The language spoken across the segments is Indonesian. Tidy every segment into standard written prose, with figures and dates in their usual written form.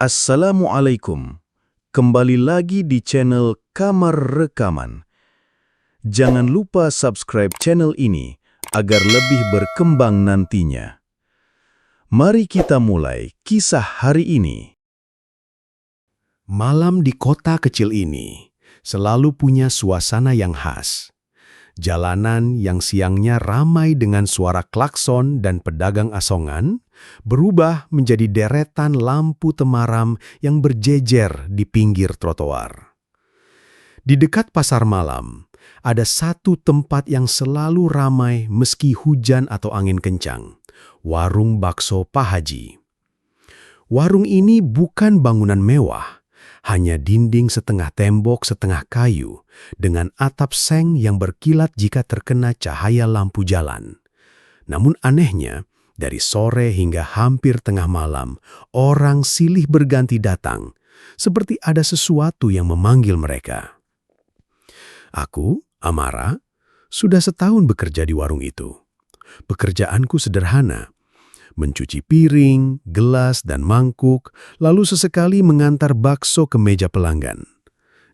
Assalamualaikum. Kembali lagi di channel Kamar Rekaman. Jangan lupa subscribe channel ini agar lebih berkembang nantinya. Mari kita mulai kisah hari ini. Malam di kota kecil ini selalu punya suasana yang khas. Jalanan yang siangnya ramai dengan suara klakson dan pedagang asongan berubah menjadi deretan lampu temaram yang berjejer di pinggir trotoar. Di dekat pasar malam, ada satu tempat yang selalu ramai meski hujan atau angin kencang, warung bakso Pak Haji. Warung ini bukan bangunan mewah, hanya dinding setengah tembok setengah kayu dengan atap seng yang berkilat jika terkena cahaya lampu jalan. Namun anehnya, dari sore hingga hampir tengah malam, orang silih berganti datang, seperti ada sesuatu yang memanggil mereka. Aku, Amara, sudah setahun bekerja di warung itu. Pekerjaanku sederhana, mencuci piring, gelas, dan mangkuk, lalu sesekali mengantar bakso ke meja pelanggan.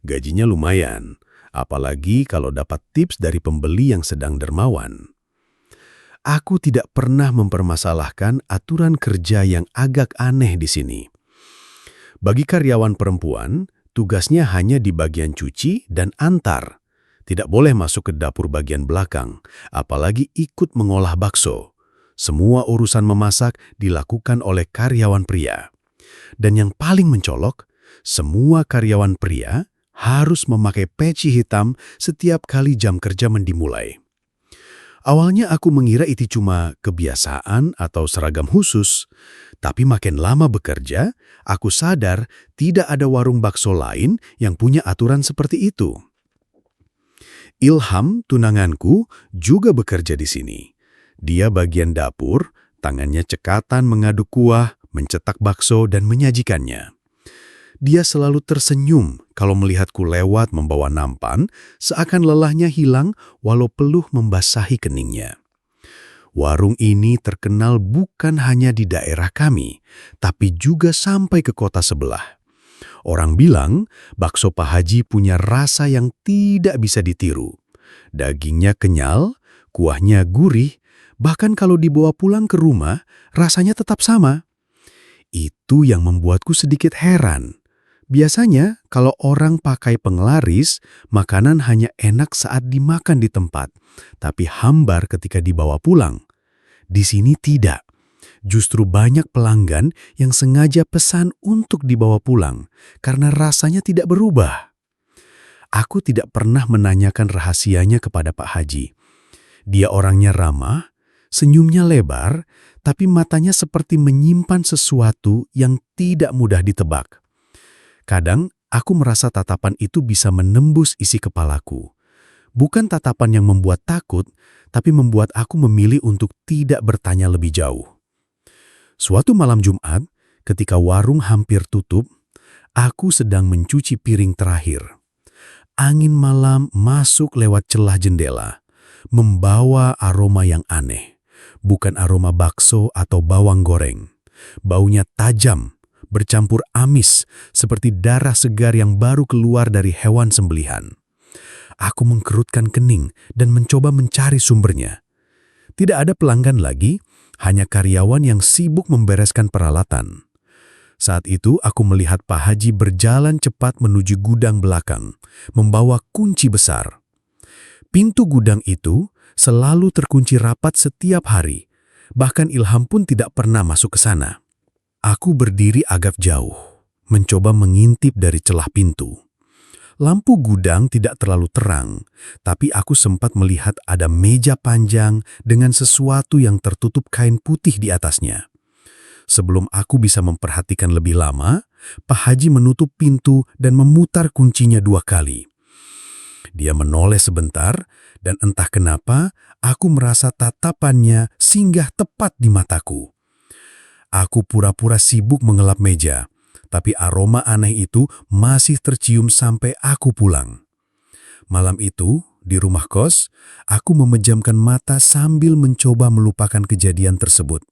Gajinya lumayan, apalagi kalau dapat tips dari pembeli yang sedang dermawan. Aku tidak pernah mempermasalahkan aturan kerja yang agak aneh di sini. Bagi karyawan perempuan, tugasnya hanya di bagian cuci dan antar. Tidak boleh masuk ke dapur bagian belakang, apalagi ikut mengolah bakso. Semua urusan memasak dilakukan oleh karyawan pria. Dan yang paling mencolok, semua karyawan pria harus memakai peci hitam setiap kali jam kerja dimulai. Awalnya aku mengira itu cuma kebiasaan atau seragam khusus, tapi makin lama bekerja, aku sadar tidak ada warung bakso lain yang punya aturan seperti itu. Ilham, tunanganku, juga bekerja di sini. Dia bagian dapur, tangannya cekatan mengaduk kuah, mencetak bakso, dan menyajikannya. Dia selalu tersenyum kalau melihatku lewat membawa nampan, seakan lelahnya hilang walau peluh membasahi keningnya. Warung ini terkenal bukan hanya di daerah kami, tapi juga sampai ke kota sebelah. Orang bilang bakso Pak Haji punya rasa yang tidak bisa ditiru. Dagingnya kenyal, kuahnya gurih, bahkan kalau dibawa pulang ke rumah, rasanya tetap sama. Itu yang membuatku sedikit heran. Biasanya, kalau orang pakai penglaris, makanan hanya enak saat dimakan di tempat, tapi hambar ketika dibawa pulang. Di sini tidak. Justru banyak pelanggan yang sengaja pesan untuk dibawa pulang, karena rasanya tidak berubah. Aku tidak pernah menanyakan rahasianya kepada Pak Haji. Dia orangnya ramah, senyumnya lebar, tapi matanya seperti menyimpan sesuatu yang tidak mudah ditebak. Kadang, aku merasa tatapan itu bisa menembus isi kepalaku. Bukan tatapan yang membuat takut, tapi membuat aku memilih untuk tidak bertanya lebih jauh. Suatu malam Jumat, ketika warung hampir tutup, aku sedang mencuci piring terakhir. Angin malam masuk lewat celah jendela, membawa aroma yang aneh. Bukan aroma bakso atau bawang goreng. Baunya tajam, bercampur amis, seperti darah segar yang baru keluar dari hewan sembelihan. Aku mengkerutkan kening dan mencoba mencari sumbernya. Tidak ada pelanggan lagi, hanya karyawan yang sibuk membereskan peralatan. Saat itu aku melihat Pak Haji berjalan cepat menuju gudang belakang, membawa kunci besar. Pintu gudang itu selalu terkunci rapat setiap hari, bahkan Ilham pun tidak pernah masuk ke sana. Aku berdiri agak jauh, mencoba mengintip dari celah pintu. Lampu gudang tidak terlalu terang, tapi aku sempat melihat ada meja panjang dengan sesuatu yang tertutup kain putih di atasnya. Sebelum aku bisa memperhatikan lebih lama, Pak Haji menutup pintu dan memutar kuncinya 2 kali. Dia menoleh sebentar, dan entah kenapa aku merasa tatapannya singgah tepat di mataku. Aku pura-pura sibuk mengelap meja, tapi aroma aneh itu masih tercium sampai aku pulang. Malam itu, di rumah kos, aku memejamkan mata sambil mencoba melupakan kejadian tersebut.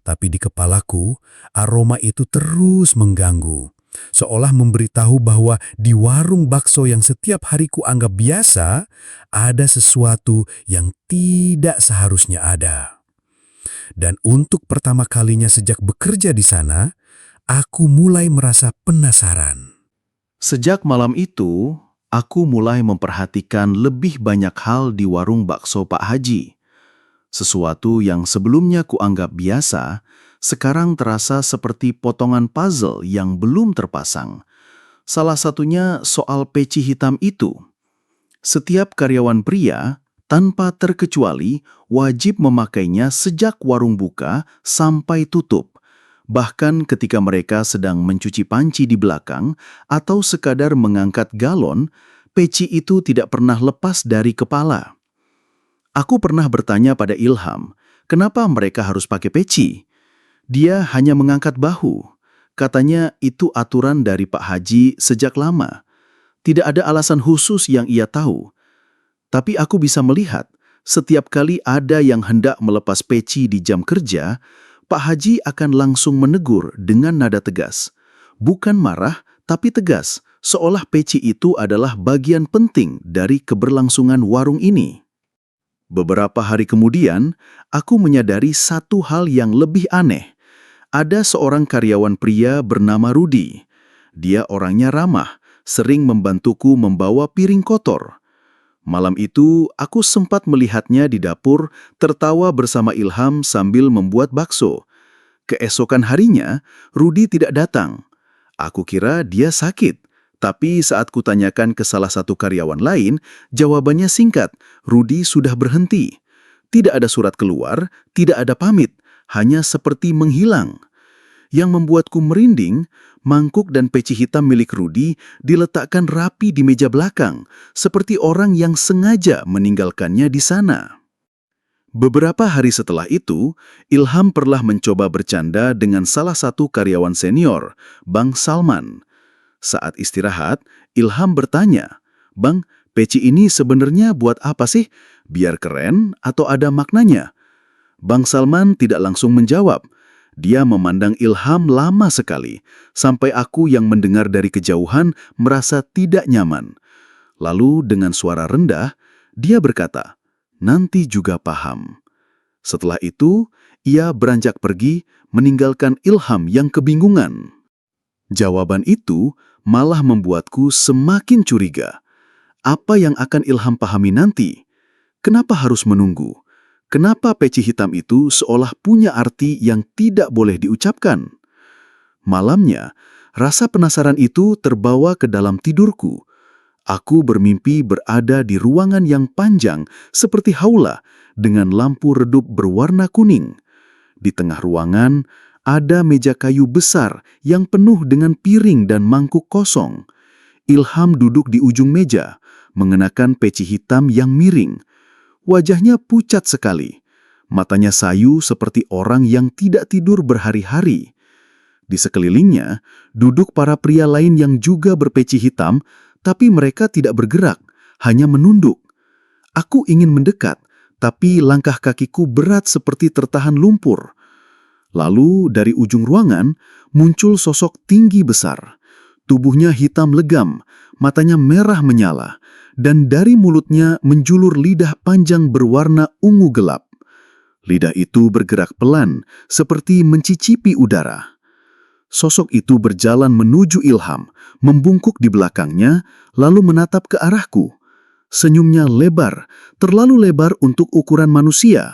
Tapi di kepalaku, aroma itu terus mengganggu. Seolah memberitahu bahwa di warung bakso yang setiap hari ku anggap biasa, ada sesuatu yang tidak seharusnya ada. Dan untuk pertama kalinya sejak bekerja di sana, aku mulai merasa penasaran. Sejak malam itu, aku mulai memperhatikan lebih banyak hal di warung bakso Pak Haji. Sesuatu yang sebelumnya kuanggap biasa, sekarang terasa seperti potongan puzzle yang belum terpasang. Salah satunya soal peci hitam itu. Setiap karyawan pria, tanpa terkecuali, wajib memakainya sejak warung buka sampai tutup. Bahkan ketika mereka sedang mencuci panci di belakang atau sekadar mengangkat galon, peci itu tidak pernah lepas dari kepala. Aku pernah bertanya pada Ilham, kenapa mereka harus pakai peci? Dia hanya mengangkat bahu. Katanya itu aturan dari Pak Haji sejak lama. Tidak ada alasan khusus yang ia tahu. Tapi aku bisa melihat, setiap kali ada yang hendak melepas peci di jam kerja, Pak Haji akan langsung menegur dengan nada tegas. Bukan marah, tapi tegas, seolah peci itu adalah bagian penting dari keberlangsungan warung ini. Beberapa hari kemudian, aku menyadari satu hal yang lebih aneh. Ada seorang karyawan pria bernama Rudi. Dia orangnya ramah, sering membantuku membawa piring kotor. Malam itu, aku sempat melihatnya di dapur, tertawa bersama Ilham sambil membuat bakso. Keesokan harinya, Rudi tidak datang. Aku kira dia sakit, tapi saat kutanyakan ke salah satu karyawan lain, jawabannya singkat, Rudi sudah berhenti. Tidak ada surat keluar, tidak ada pamit, hanya seperti menghilang. Yang membuatku merinding, mangkuk dan peci hitam milik Rudi diletakkan rapi di meja belakang, seperti orang yang sengaja meninggalkannya di sana. Beberapa hari setelah itu, Ilham pernah mencoba bercanda dengan salah satu karyawan senior, Bang Salman. Saat istirahat, Ilham bertanya, "Bang, peci ini sebenarnya buat apa sih? Biar keren atau ada maknanya?" Bang Salman tidak langsung menjawab. Dia memandang Ilham lama sekali, sampai aku yang mendengar dari kejauhan merasa tidak nyaman. Lalu dengan suara rendah, dia berkata, "Nanti juga paham." Setelah itu, ia beranjak pergi, meninggalkan Ilham yang kebingungan. Jawaban itu malah membuatku semakin curiga. Apa yang akan Ilham pahami nanti? Kenapa harus menunggu? Kenapa peci hitam itu seolah punya arti yang tidak boleh diucapkan? Malamnya, rasa penasaran itu terbawa ke dalam tidurku. Aku bermimpi berada di ruangan yang panjang seperti haula dengan lampu redup berwarna kuning. Di tengah ruangan, ada meja kayu besar yang penuh dengan piring dan mangkuk kosong. Ilham duduk di ujung meja, mengenakan peci hitam yang miring. Wajahnya pucat sekali. Matanya sayu seperti orang yang tidak tidur berhari-hari. Di sekelilingnya, duduk para pria lain yang juga berpeci hitam, tapi mereka tidak bergerak, hanya menunduk. Aku ingin mendekat, tapi langkah kakiku berat seperti tertahan lumpur. Lalu dari ujung ruangan, muncul sosok tinggi besar. Tubuhnya hitam legam, matanya merah menyala, dan dari mulutnya menjulur lidah panjang berwarna ungu gelap. Lidah itu bergerak pelan, seperti mencicipi udara. Sosok itu berjalan menuju Ilham, membungkuk di belakangnya, lalu menatap ke arahku. Senyumnya lebar, terlalu lebar untuk ukuran manusia.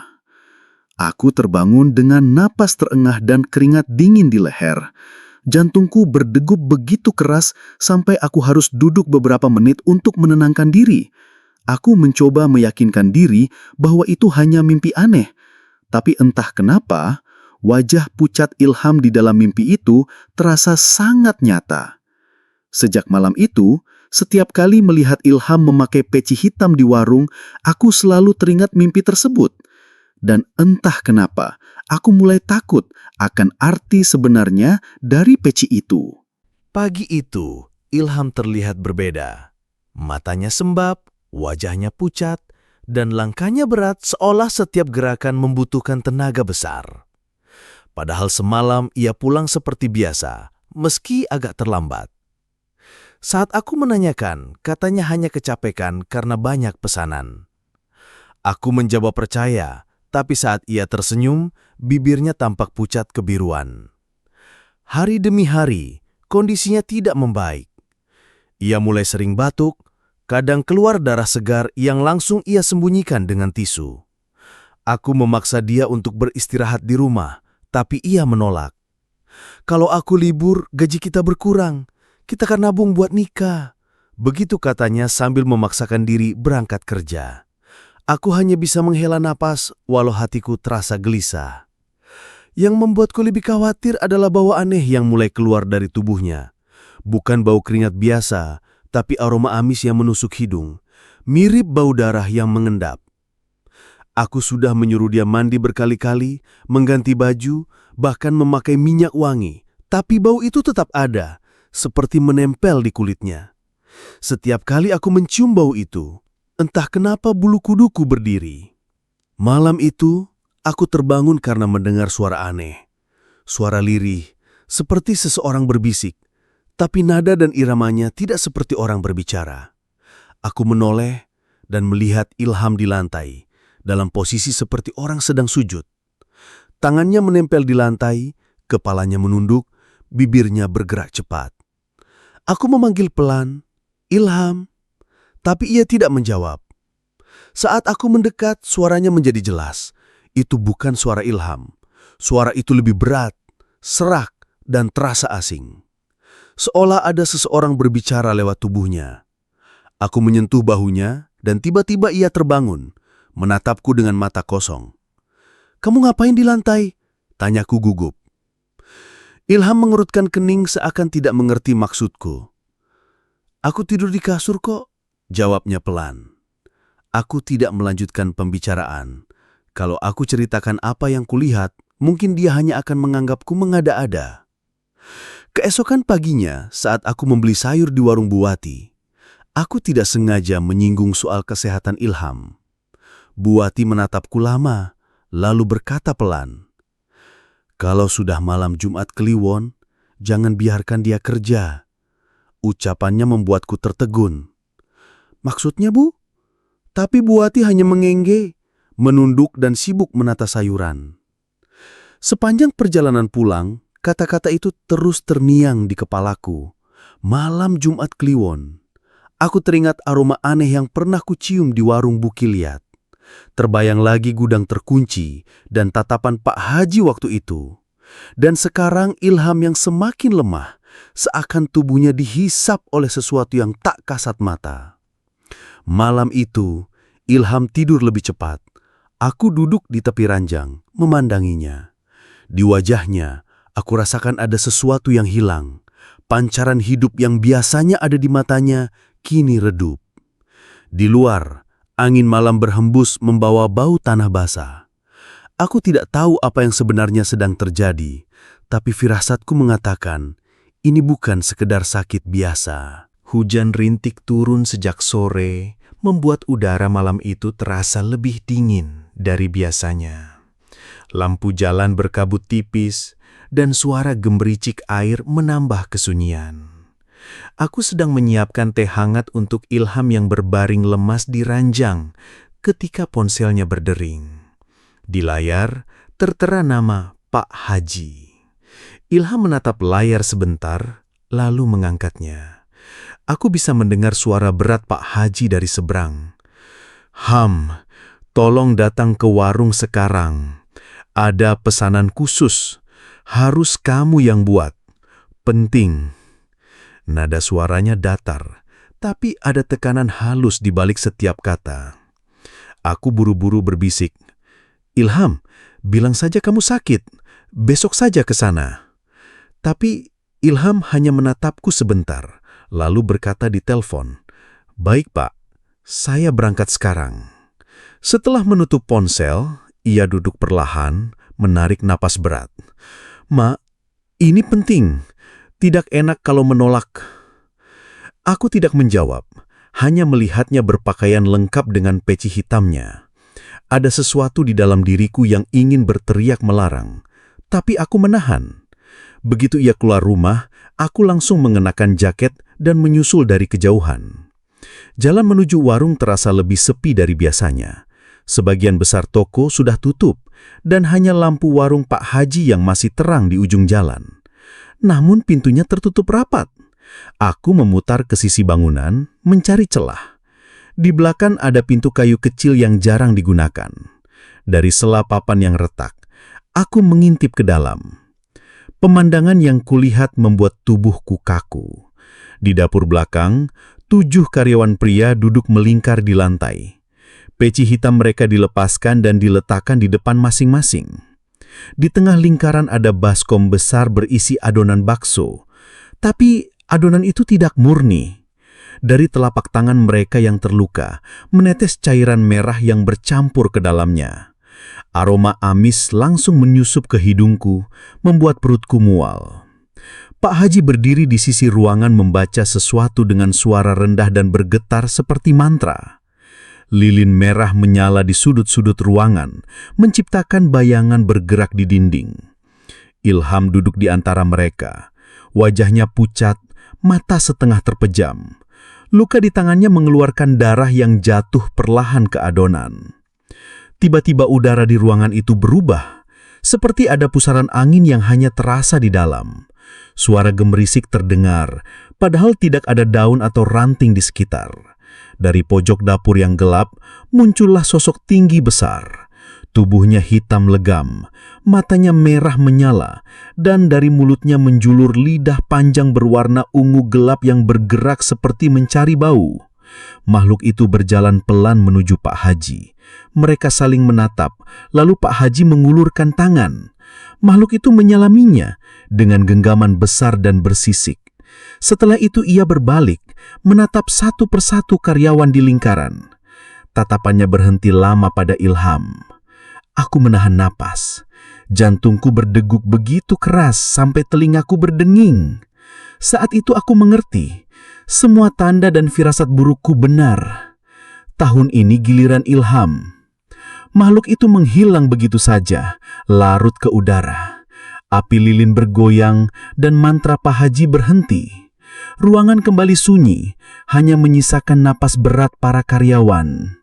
Aku terbangun dengan napas terengah dan keringat dingin di leher. Jantungku berdegup begitu keras sampai aku harus duduk beberapa menit untuk menenangkan diri. Aku mencoba meyakinkan diri bahwa itu hanya mimpi aneh. Tapi entah kenapa, wajah pucat Ilham di dalam mimpi itu terasa sangat nyata. Sejak malam itu, setiap kali melihat Ilham memakai peci hitam di warung, aku selalu teringat mimpi tersebut. Dan entah kenapa, aku mulai takut akan arti sebenarnya dari peci itu. Pagi itu, Ilham terlihat berbeda. Matanya sembab, wajahnya pucat, dan langkahnya berat seolah setiap gerakan membutuhkan tenaga besar. Padahal semalam ia pulang seperti biasa, meski agak terlambat. Saat aku menanyakan, katanya hanya kecapekan karena banyak pesanan. Aku menjawab percaya, tapi saat ia tersenyum, bibirnya tampak pucat kebiruan. Hari demi hari, kondisinya tidak membaik. Ia mulai sering batuk, kadang keluar darah segar yang langsung ia sembunyikan dengan tisu. Aku memaksa dia untuk beristirahat di rumah, tapi ia menolak. Kalau aku libur, gaji kita berkurang. Kita kan nabung buat nikah. Begitu katanya sambil memaksakan diri berangkat kerja. Aku hanya bisa menghela napas walau hatiku terasa gelisah. Yang membuatku lebih khawatir adalah bau aneh yang mulai keluar dari tubuhnya. Bukan bau keringat biasa, tapi aroma amis yang menusuk hidung. Mirip bau darah yang mengendap. Aku sudah menyuruh dia mandi berkali-kali, mengganti baju, bahkan memakai minyak wangi. Tapi bau itu tetap ada, seperti menempel di kulitnya. Setiap kali aku mencium bau itu, entah kenapa bulu kuduku berdiri. Malam itu, aku terbangun karena mendengar suara aneh. Suara lirih, seperti seseorang berbisik. Tapi nada dan iramanya tidak seperti orang berbicara. Aku menoleh dan melihat Ilham di lantai, dalam posisi seperti orang sedang sujud. Tangannya menempel di lantai, kepalanya menunduk, bibirnya bergerak cepat. Aku memanggil pelan, "Ilham," tapi ia tidak menjawab. Saat aku mendekat, suaranya menjadi jelas. Itu bukan suara Ilham. Suara itu lebih berat, serak, dan terasa asing. Seolah ada seseorang berbicara lewat tubuhnya. Aku menyentuh bahunya, dan tiba-tiba ia terbangun, menatapku dengan mata kosong. "Kamu ngapain di lantai?" tanyaku gugup. Ilham mengerutkan kening seakan tidak mengerti maksudku. "Aku tidur di kasur kok," jawabnya pelan. Aku tidak melanjutkan pembicaraan. Kalau aku ceritakan apa yang kulihat, mungkin dia hanya akan menganggapku mengada-ada. Keesokan paginya, saat aku membeli sayur di warung Buati, aku tidak sengaja menyinggung soal kesehatan Ilham. Buati menatapku lama, lalu berkata pelan, "Kalau sudah malam Jumat Kliwon, jangan biarkan dia kerja." Ucapannya membuatku tertegun. "Maksudnya, Bu?" Tapi Buati hanya mengengge, menunduk dan sibuk menata sayuran. Sepanjang perjalanan pulang, kata-kata itu terus terngiang di kepalaku. Malam Jumat Kliwon. Aku teringat aroma aneh yang pernah kucium di warung Bukiliat. Terbayang lagi gudang terkunci dan tatapan Pak Haji waktu itu. Dan sekarang Ilham yang semakin lemah, seakan tubuhnya dihisap oleh sesuatu yang tak kasat mata. Malam itu, Ilham tidur lebih cepat. Aku duduk di tepi ranjang, memandanginya. Di wajahnya, aku rasakan ada sesuatu yang hilang. Pancaran hidup yang biasanya ada di matanya, kini redup. Di luar, angin malam berhembus membawa bau tanah basah. Aku tidak tahu apa yang sebenarnya sedang terjadi, tapi firasatku mengatakan, ini bukan sekedar sakit biasa. Hujan rintik turun sejak sore, membuat udara malam itu terasa lebih dingin dari biasanya. Lampu jalan berkabut tipis, dan suara gemericik air menambah kesunyian. Aku sedang menyiapkan teh hangat untuk Ilham yang berbaring lemas di ranjang ketika ponselnya berdering. Di layar tertera nama Pak Haji. Ilham menatap layar sebentar, lalu mengangkatnya. Aku bisa mendengar suara berat Pak Haji dari seberang. "Ham, tolong datang ke warung sekarang. Ada pesanan khusus. Harus kamu yang buat. Penting." Nada suaranya datar, tapi ada tekanan halus di balik setiap kata. Aku buru-buru berbisik, "Ilham, bilang saja kamu sakit. Besok saja ke sana." Tapi Ilham hanya menatapku sebentar, lalu berkata di telepon, "Baik Pak, saya berangkat sekarang." Setelah menutup ponsel, ia duduk perlahan, menarik napas berat. "Ma, ini penting. Tidak enak kalau menolak." Aku tidak menjawab, hanya melihatnya berpakaian lengkap dengan peci hitamnya. Ada sesuatu di dalam diriku yang ingin berteriak melarang, tapi aku menahan. Begitu ia keluar rumah, aku langsung mengenakan jaket dan menyusul dari kejauhan. Jalan menuju warung terasa lebih sepi dari biasanya. Sebagian besar toko sudah tutup, dan hanya lampu warung Pak Haji yang masih terang di ujung jalan. Namun pintunya tertutup rapat. Aku memutar ke sisi bangunan, mencari celah. Di belakang ada pintu kayu kecil yang jarang digunakan. Dari sela papan yang retak, aku mengintip ke dalam. Pemandangan yang kulihat membuat tubuhku kaku. Di dapur belakang, 7 karyawan pria duduk melingkar di lantai. Peci hitam mereka dilepaskan dan diletakkan di depan masing-masing. Di tengah lingkaran ada baskom besar berisi adonan bakso. Tapi adonan itu tidak murni. Dari telapak tangan mereka yang terluka, menetes cairan merah yang bercampur ke dalamnya. Aroma amis langsung menyusup ke hidungku, membuat perutku mual. Pak Haji berdiri di sisi ruangan membaca sesuatu dengan suara rendah dan bergetar seperti mantra. Lilin merah menyala di sudut-sudut ruangan, menciptakan bayangan bergerak di dinding. Ilham duduk di antara mereka. Wajahnya pucat, mata setengah terpejam. Luka di tangannya mengeluarkan darah yang jatuh perlahan ke adonan. Tiba-tiba udara di ruangan itu berubah, seperti ada pusaran angin yang hanya terasa di dalam. Suara gemerisik terdengar, padahal tidak ada daun atau ranting di sekitar. Dari pojok dapur yang gelap, muncullah sosok tinggi besar. Tubuhnya hitam legam, matanya merah menyala, dan dari mulutnya menjulur lidah panjang berwarna ungu gelap yang bergerak seperti mencari bau. Makhluk itu berjalan pelan menuju Pak Haji. Mereka saling menatap, lalu Pak Haji mengulurkan tangan. Makhluk itu menyalaminya dengan genggaman besar dan bersisik. Setelah itu ia berbalik, menatap satu persatu karyawan di lingkaran. Tatapannya berhenti lama pada Ilham. Aku menahan napas. Jantungku berdeguk begitu keras sampai telingaku berdenging. Saat itu aku mengerti. Semua tanda dan firasat burukku benar. Tahun ini giliran Ilham. Makhluk itu menghilang begitu saja, larut ke udara. Api lilin bergoyang dan mantra Pak Haji berhenti. Ruangan kembali sunyi, hanya menyisakan napas berat para karyawan.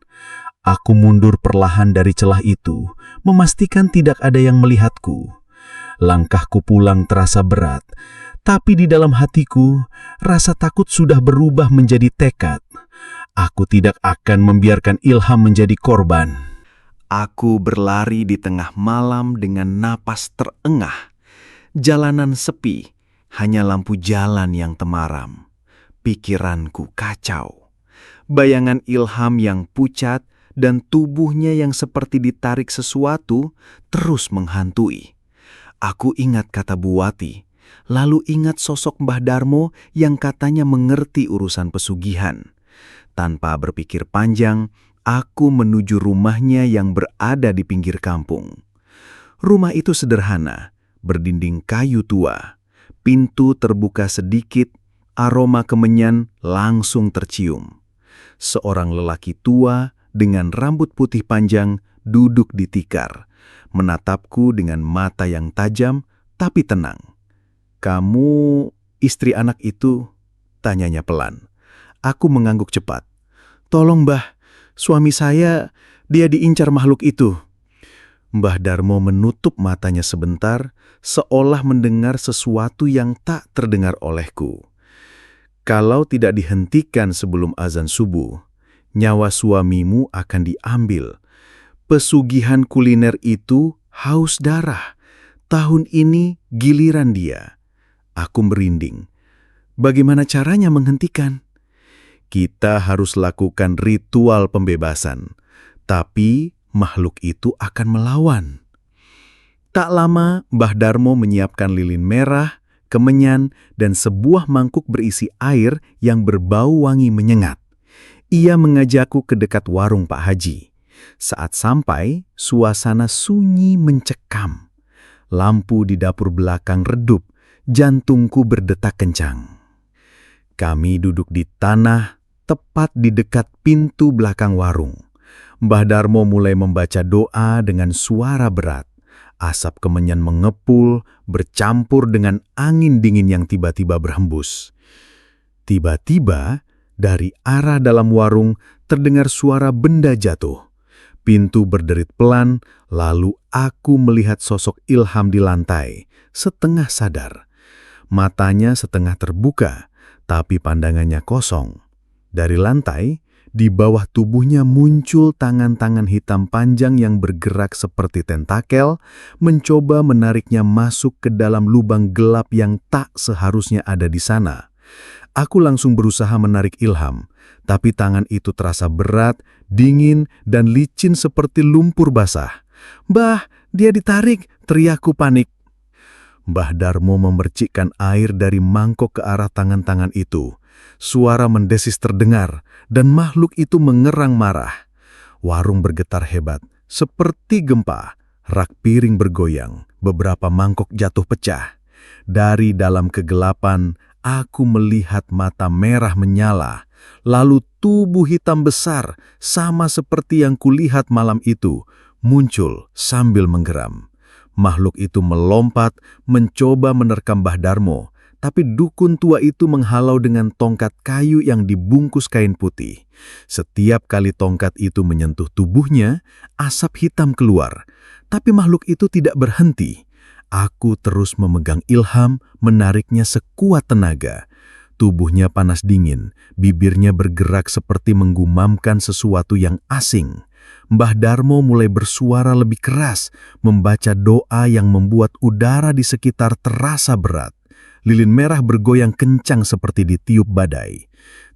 Aku mundur perlahan dari celah itu, memastikan tidak ada yang melihatku. Langkahku pulang terasa berat, tapi di dalam hatiku, rasa takut sudah berubah menjadi tekad. Aku tidak akan membiarkan Ilham menjadi korban. Aku berlari di tengah malam dengan napas terengah. Jalanan sepi, hanya lampu jalan yang temaram. Pikiranku kacau. Bayangan Ilham yang pucat dan tubuhnya yang seperti ditarik sesuatu terus menghantui. Aku ingat kata Buwati, lalu ingat sosok Mbah Darmo yang katanya mengerti urusan pesugihan. Tanpa berpikir panjang, aku menuju rumahnya yang berada di pinggir kampung. Rumah itu sederhana, berdinding kayu tua. Pintu terbuka sedikit, aroma kemenyan langsung tercium. Seorang lelaki tua dengan rambut putih panjang duduk di tikar, menatapku dengan mata yang tajam tapi tenang. "Kamu istri anak itu?" tanyanya pelan. Aku mengangguk cepat. "Tolong Mbah, suami saya, dia diincar makhluk itu." Mbah Darmo menutup matanya sebentar, seolah mendengar sesuatu yang tak terdengar olehku. "Kalau tidak dihentikan sebelum azan subuh, nyawa suamimu akan diambil. Pesugihan kuliner itu haus darah. Tahun ini giliran dia." Aku merinding. "Bagaimana caranya menghentikan?" "Kita harus lakukan ritual pembebasan, tapi makhluk itu akan melawan." Tak lama, Mbah Darmo menyiapkan lilin merah, kemenyan, dan sebuah mangkuk berisi air yang berbau wangi menyengat. Ia mengajakku ke dekat warung Pak Haji. Saat sampai, suasana sunyi mencekam. Lampu di dapur belakang redup, jantungku berdetak kencang. Kami duduk di tanah, tepat di dekat pintu belakang warung. Mbah Darmo mulai membaca doa dengan suara berat. Asap kemenyan mengepul, bercampur dengan angin dingin yang tiba-tiba berhembus. Tiba-tiba, dari arah dalam warung terdengar suara benda jatuh. Pintu berderit pelan, lalu aku melihat sosok Ilham di lantai, setengah sadar. Matanya setengah terbuka, tapi pandangannya kosong. Dari lantai, di bawah tubuhnya muncul tangan-tangan hitam panjang yang bergerak seperti tentakel, mencoba menariknya masuk ke dalam lubang gelap yang tak seharusnya ada di sana. Aku langsung berusaha menarik Ilham, tapi tangan itu terasa berat, dingin, dan licin seperti lumpur basah. "Mbah, dia ditarik!" teriakku panik. Mbah Darmo memercikkan air dari mangkok ke arah tangan-tangan itu. Suara mendesis terdengar, dan makhluk itu mengerang marah. Warung bergetar hebat, seperti gempa. Rak piring bergoyang, beberapa mangkok jatuh pecah. Dari dalam kegelapan, aku melihat mata merah menyala, lalu tubuh hitam besar, sama seperti yang kulihat malam itu, muncul sambil menggeram. Makhluk itu melompat, mencoba menerkam Mbah Darmo, tapi dukun tua itu menghalau dengan tongkat kayu yang dibungkus kain putih. Setiap kali tongkat itu menyentuh tubuhnya, asap hitam keluar. Tapi makhluk itu tidak berhenti. Aku terus memegang Ilham, menariknya sekuat tenaga. Tubuhnya panas dingin, bibirnya bergerak seperti menggumamkan sesuatu yang asing. Mbah Darmo mulai bersuara lebih keras, membaca doa yang membuat udara di sekitar terasa berat. Lilin merah bergoyang kencang seperti ditiup badai.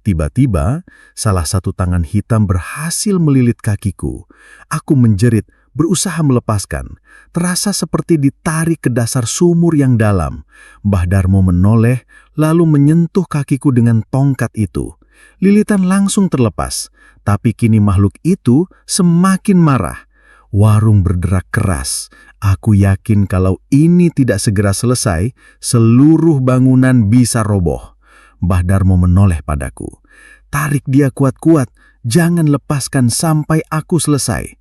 Tiba-tiba, salah satu tangan hitam berhasil melilit kakiku. Aku menjerit, berusaha melepaskan. Terasa seperti ditarik ke dasar sumur yang dalam. Mbah Darmo menoleh, lalu menyentuh kakiku dengan tongkat itu. Lilitan langsung terlepas, tapi kini makhluk itu semakin marah. Warung berderak keras. Aku yakin kalau ini tidak segera selesai, seluruh bangunan bisa roboh. Mbah Darmo menoleh padaku. "Tarik dia kuat-kuat, jangan lepaskan sampai aku selesai."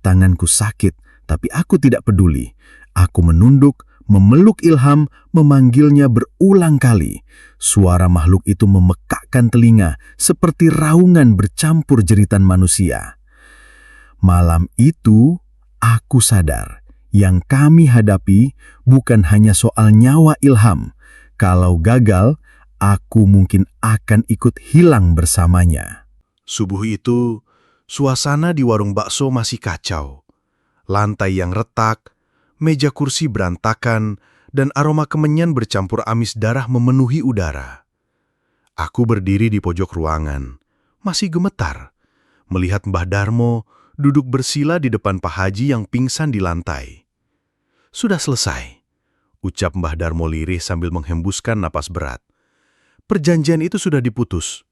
Tanganku sakit, tapi aku tidak peduli. Aku menunduk, memeluk Ilham, memanggilnya berulang kali. Suara makhluk itu memekakkan telinga, seperti raungan bercampur jeritan manusia. Malam itu, aku sadar, yang kami hadapi bukan hanya soal nyawa Ilham. Kalau gagal, aku mungkin akan ikut hilang bersamanya. Subuh itu, suasana di warung bakso masih kacau. Lantai yang retak, meja kursi berantakan, dan aroma kemenyan bercampur amis darah memenuhi udara. Aku berdiri di pojok ruangan, masih gemetar, melihat Mbah Darmo duduk bersila di depan Pak Haji yang pingsan di lantai. "Sudah selesai," ucap Mbah Darmo lirih sambil menghembuskan napas berat. "Perjanjian itu sudah diputus."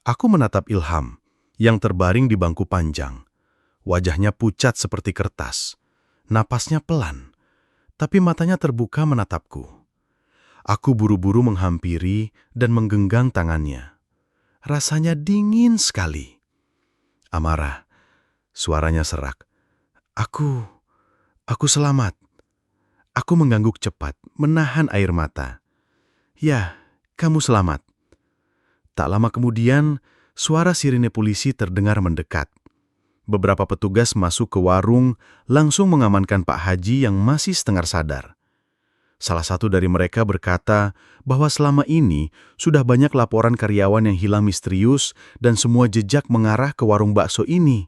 Aku menatap Ilham, yang terbaring di bangku panjang. Wajahnya pucat seperti kertas. Napasnya pelan, tapi matanya terbuka menatapku. Aku buru-buru menghampiri dan menggenggam tangannya. Rasanya dingin sekali. "Amarah," suaranya serak. Aku selamat." Aku mengangguk cepat, menahan air mata. "Ya, kamu selamat." Tak lama kemudian, suara sirine polisi terdengar mendekat. Beberapa petugas masuk ke warung, langsung mengamankan Pak Haji yang masih setengah sadar. Salah satu dari mereka berkata bahwa selama ini sudah banyak laporan karyawan yang hilang misterius dan semua jejak mengarah ke warung bakso ini.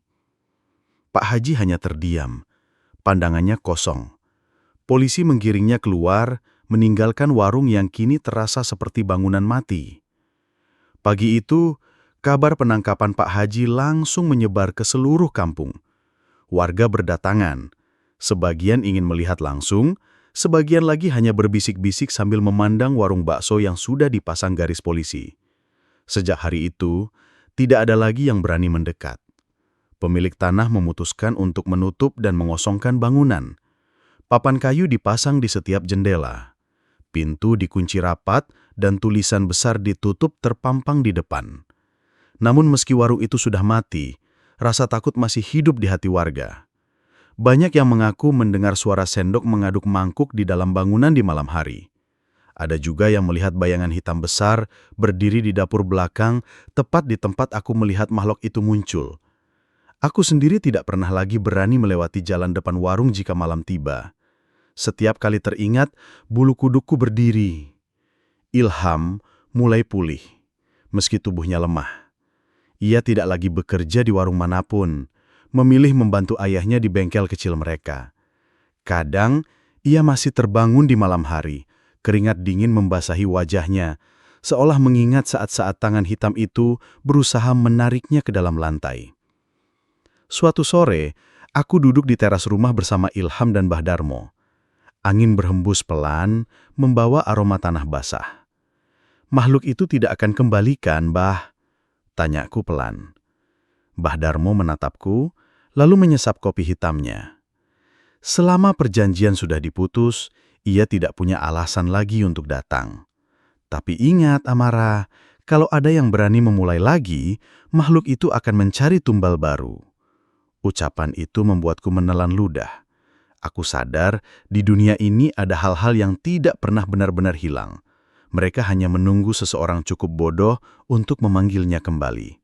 Pak Haji hanya terdiam, pandangannya kosong. Polisi menggiringnya keluar, meninggalkan warung yang kini terasa seperti bangunan mati. Pagi itu, kabar penangkapan Pak Haji langsung menyebar ke seluruh kampung. Warga berdatangan. Sebagian ingin melihat langsung, sebagian lagi hanya berbisik-bisik sambil memandang warung bakso yang sudah dipasang garis polisi. Sejak hari itu, tidak ada lagi yang berani mendekat. Pemilik tanah memutuskan untuk menutup dan mengosongkan bangunan. Papan kayu dipasang di setiap jendela. Pintu dikunci rapat dan tulisan besar ditutup terpampang di depan. Namun meski warung itu sudah mati, rasa takut masih hidup di hati warga. Banyak yang mengaku mendengar suara sendok mengaduk mangkuk di dalam bangunan di malam hari. Ada juga yang melihat bayangan hitam besar berdiri di dapur belakang, tepat di tempat aku melihat makhluk itu muncul. Aku sendiri tidak pernah lagi berani melewati jalan depan warung jika malam tiba. Setiap kali teringat, bulu kudukku berdiri. Ilham mulai pulih, meski tubuhnya lemah. Ia tidak lagi bekerja di warung manapun, memilih membantu ayahnya di bengkel kecil mereka. Kadang, ia masih terbangun di malam hari, keringat dingin membasahi wajahnya, seolah mengingat saat-saat tangan hitam itu berusaha menariknya ke dalam lantai. Suatu sore, aku duduk di teras rumah bersama Ilham dan Mbah Darmo. Angin berhembus pelan, membawa aroma tanah basah. "Makhluk itu tidak akan kembalikan, Mbah?" tanyaku pelan. Mbah Darmo menatapku, lalu menyesap kopi hitamnya. Selama perjanjian sudah diputus, ia tidak punya alasan lagi untuk datang. Tapi ingat, Amara, kalau ada yang berani memulai lagi, makhluk itu akan mencari tumbal baru. Ucapan itu membuatku menelan ludah. Aku sadar di dunia ini ada hal-hal yang tidak pernah benar-benar hilang. Mereka hanya menunggu seseorang cukup bodoh untuk memanggilnya kembali.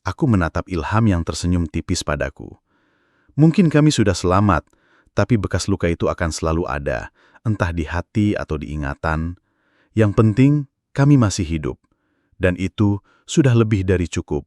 Aku menatap Ilham yang tersenyum tipis padaku. Mungkin kami sudah selamat, tapi bekas luka itu akan selalu ada, entah di hati atau di ingatan. Yang penting, kami masih hidup. Dan itu sudah lebih dari cukup.